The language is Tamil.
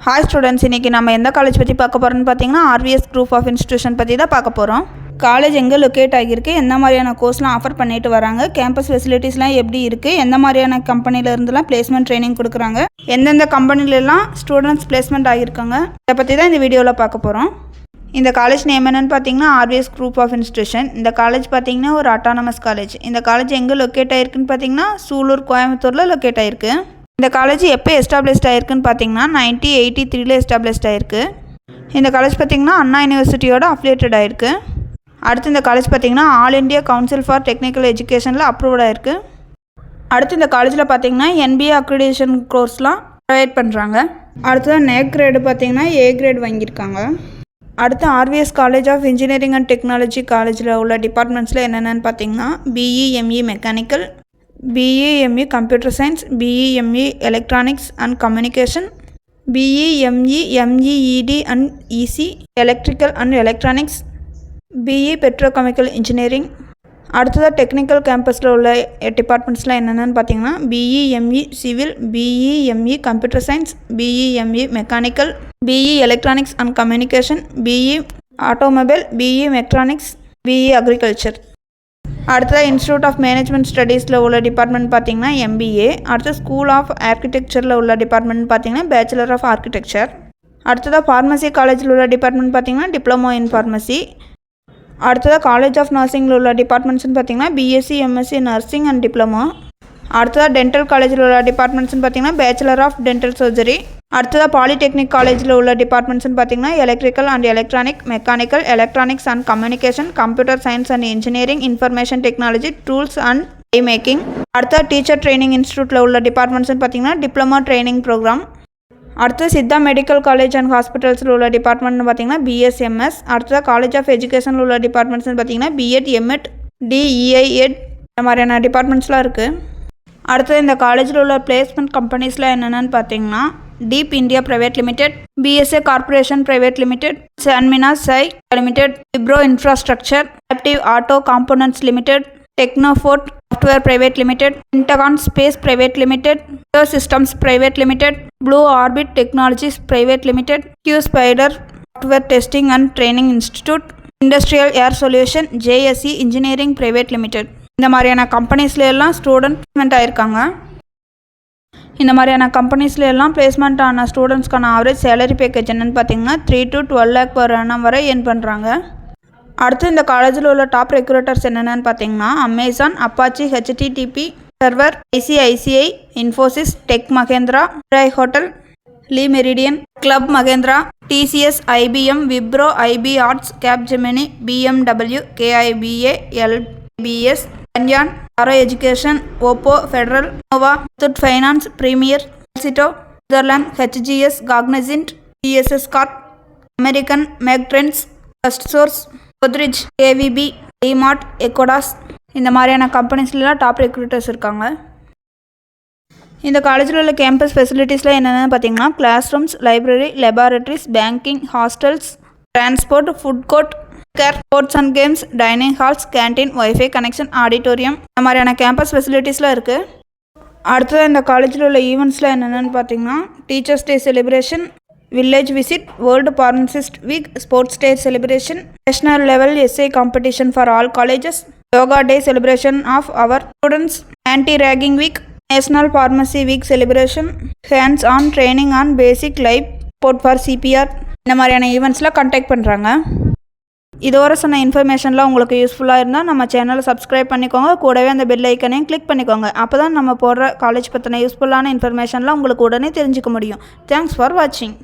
ஹாய் ஸ்டூடெண்ட்ஸ், இன்றைக்கி நம்ம எந்த காலேஜ் பற்றி பார்க்க போகிறோன்னு பார்த்தீங்கன்னா ஆர்விஎஸ் குரூப் ஆஃப் இன்ஸ்டியூஷன் பற்றி தான் பார்க்க போகிறோம். காலேஜ் எங்கே லொக்கேட் ஆகியிருக்கு, எந்த மாதிரியான கோர்ஸ்லாம் ஆஃபர் பண்ணிட்டு வராங்க, கேம்பஸ் ஃபெசிலிட்டிஸ்லாம் எப்படி இருக்குது, எந்த மாதிரியான கம்பெனிலேருந்துலாம் பிளேஸ்மெண்ட் ட்ரைனிங் கொடுக்குறாங்க, எந்தெந்த கம்பெனிலலாம் ஸ்டூடெண்ட்ஸ் பிளேஸ்மெண்ட் ஆகியிருக்காங்க, இதை பற்றி தான் இந்த வீடியோவில் பார்க்க போகிறோம். இந்த காலேஜ் நேம் என்னென்னு பார்த்தீங்கன்னா ஆர்விஎஸ் குரூப் ஆஃப் இன்ஸ்டியூஷன். இந்த காலேஜ் பார்த்தீங்கன்னா ஒரு அட்டானமஸ் காலேஜ். இந்த காலேஜ் எங்கே லொக்கேட் ஆகிருக்குன்னு பார்த்தீங்கன்னா சூலூர், கோயம்புத்தூரில் லொக்கேட் ஆகிருக்கு. இந்த காலேஜ் எப்போ எஸ்டாப்ளிஷ்ட் ஆகிருக்குன்னு பார்த்தீங்கன்னா 1983 எஸ்டாப்ளிஷ்ட் ஆகிருக்கு. இந்த காலேஜ் பார்த்திங்கன்னா அண்ணா யூனிவர்சிட்டியோட அஃபிலியேட்டட் ஆகிருக்கு. அடுத்து இந்த காலேஜ் பார்த்திங்கன்னா All India Council for Technical எஜுகேஷனில் அப்ரூவ்ட் ஆகிருக்கு. அடுத்து இந்த காலேஜில் பார்த்திங்கன்னா NBA அக்ரிடேஷன் கோர்ஸ்லாம் ப்ரொவைட் பண்ணுறாங்க. அடுத்ததான் நேக் கிரேடு பார்த்திங்கன்னா A கிரேட் வாங்கியிருக்காங்க. அடுத்து RVS college of engineering and technology காலேஜில் உள்ள டிபார்ட்மெண்ட்ஸில் என்னென்னு பார்த்தீங்கன்னா BE/ME mechanical, BE/ME computer science, BE/ME electronics and communication, BE/ME MEED and EC electrical and electronics, BE petrochemical engineering. அடுத்ததாக டெக்னிக்கல் கேம்பஸில் உள்ள டிபார்ட்மெண்ட்ஸ்லாம் என்னென்னு பார்த்தீங்கன்னா BE/ME civil, BE/ME computer science, BE/ME mechanical, BE electronics and communication, BE automobile, BE mechatronics, BE agriculture. அடுத்ததாக இன்ஸ்டியூட் ஆஃப் மேனேஜ்மெண்ட் ஸ்டடீஸில் உள்ள டிபார்ட்மெண்ட் பார்த்திங்கன்னா MBA. அடுத்து ஸ்கூல் ஆஃப் ஆர்கிடெக்சரில் உள்ள டிபார்ட்மெண்ட் பார்த்திங்கன்னா பேச்சுலர் ஆஃப் ஆர்கிடெக்சர். அடுத்ததாக ஃபார்மசி காலேஜில் உள்ள டிபார்ட்மெண்ட் பார்த்திங்கன்னா டிப்ளமோ இன் ஃபார்மசி. அடுத்ததாக காலேஜ் ஆஃப் நர்சிங்கில் உள்ள டிபார்ட்மெண்ட்ஸ்னு பார்த்திங்கன்னா BSc MSc nursing and diploma. அடுத்ததாக டென்டல் காலேஜில் உள்ள டிபார்ட்மெண்ட்ஸ்னு பார்த்திங்கன்னா பேச்சுலர் ஆஃப் டென்டல் சர்ஜரி. அடுத்ததாக பாலிடெக்னிக் காலேஜில் உள்ள டிபார்ட்மெண்ட்ஸ்னு பார்த்திங்கன்னா electrical and electronic, mechanical, electronics and communication, computer science and engineering, information technology, tools and I making. அடுத்ததாக டீச்சர் ட்ரைனிங் இன்ஸ்டியூட்டில் உள்ள டிபார்ட்மெண்ட்ஸ்னு பார்த்திங்கன்னா டிப்ளமோ ட்ரைனிங் ப்ரோக்ராம். அடுத்து சித்தா மெடிக்கல் காலேஜ் அண்ட் ஹாஸ்பிட்டல்ஸில் உள்ள டிபார்ட்மெண்ட்னு பார்த்திங்கன்னா BSMS. அடுத்ததாக காலேஜ் ஆஃப் எஜுகேஷனில் உள்ள டிபார்ட்மெண்ட்ஸ்னு பார்த்திங்கன்னா B.Ed, M.Ed, DEIEd இந்த மாதிரியான டிபார்ட்மெண்ட்ஸ்லாம் இருக்குது. அடுத்தது இந்த காலேஜில் உள்ள பிளேஸ்மெண்ட் கம்பெனிஸில் என்னென்னு பார்த்தீங்கன்னா Deep India private limited, BSA corporation private limited, Sanmina சை limited, Wipro infrastructure, active auto components limited, Technofort software private limited, Intecon space private limited, blue systems private limited, blue orbit technologies private limited, Q spider software testing and training institute, industrial air solution, JSE engineering private limited. இந்த மாதிரியான கம்பெனிஸ்ல எல்லாம் ஸ்டூடெண்ட் பிளேஸ்மெண்ட் ஆகிருக்காங்க. இந்த மாதிரியான கம்பெனிஸ்ல எல்லாம் பிளேஸ்மெண்ட் ஆன ஸ்டூடெண்ட்ஸ்க்கான ஆவரேஜ் சேலரி பேக்கேஜ் என்னென்னு பார்த்தீங்கன்னா 3 to 12 lakh per annum வரை ஏர்ன் பண்ணுறாங்க. அடுத்து இந்த காலேஜில் உள்ள டாப் ரெக்ரூட்டர்ஸ் என்னென்னு பார்த்தீங்கன்னா Amazon, Apache, HTTP server, ICICI, Infosys, tech Mahindra, hotel, Le Meridien, club Mahindra, TCS, IBM, Wipro, IB arts, Capgemini, BMW, KIBA, LBS, கன்யான், ஆரோ education, Oppo, Federal, Nova, Muthoot finance, premier, சிட்டோ, Switzerland, HGS, Cognizant, TSS corp, American, மேக்ட்ரெண்ட்ஸ், ஃபர்ஸ்ட் சோர்ஸ், கோத்ரிட்ஜ், AVB, டிமார்ட், எக்கோடாஸ் இந்த மாதிரியான கம்பெனிஸ்லாம் டாப் ரெக்ரூட்டர்ஸ் இருக்காங்க. இந்த காலேஜில் உள்ள கேம்பஸ் ஃபெசிலிட்டிஸில் என்னென்னு பார்த்தீங்கன்னா class rooms, library, laboratories, banking, hostels, transport, food court, care, sports and games, dining halls, canteen, wifi connection, auditorium இந்த மாதிரியான கேம்பஸ் ஃபெசிலிட்டிஸ்லாம் இருக்குது. அடுத்தது இந்த காலேஜில் உள்ள ஈவெண்ட்ஸில் என்னென்னு பார்த்தீங்கன்னா teachers day celebration, village visit, world pharmacist week, sports day celebration, national level essay competition for all colleges, yoga day celebration of our students, anti ragging week, national pharmacy week celebration, hands on training on basic life support for CPR இந்த மாதிரியான ஈவெண்ட்ஸ்லாம் கண்டக்ட் பண்ணுறாங்க. இதோட சொன்ன இன்ஃபர்மேஷன்லாம் உங்களுக்கு யூஸ்ஃபுல்லாக இருந்தால் நம்ம சேனலை சப்ஸ்கிரைப் பண்ணிக்கோங்க. கூடவே அந்த பெல் ஐக்கனையும் கிளிக் பண்ணிக்கோங்க. அப்போ தான் நம்ம போடுற காலேஜ் பற்றின யூஸ்ஃபுல்லான இன்ஃபர்மேஷன்லாம் உங்களுக்கு உடனே தெரிஞ்சுக்க முடியும். தேங்க்ஸ் ஃபார் வாட்சிங்.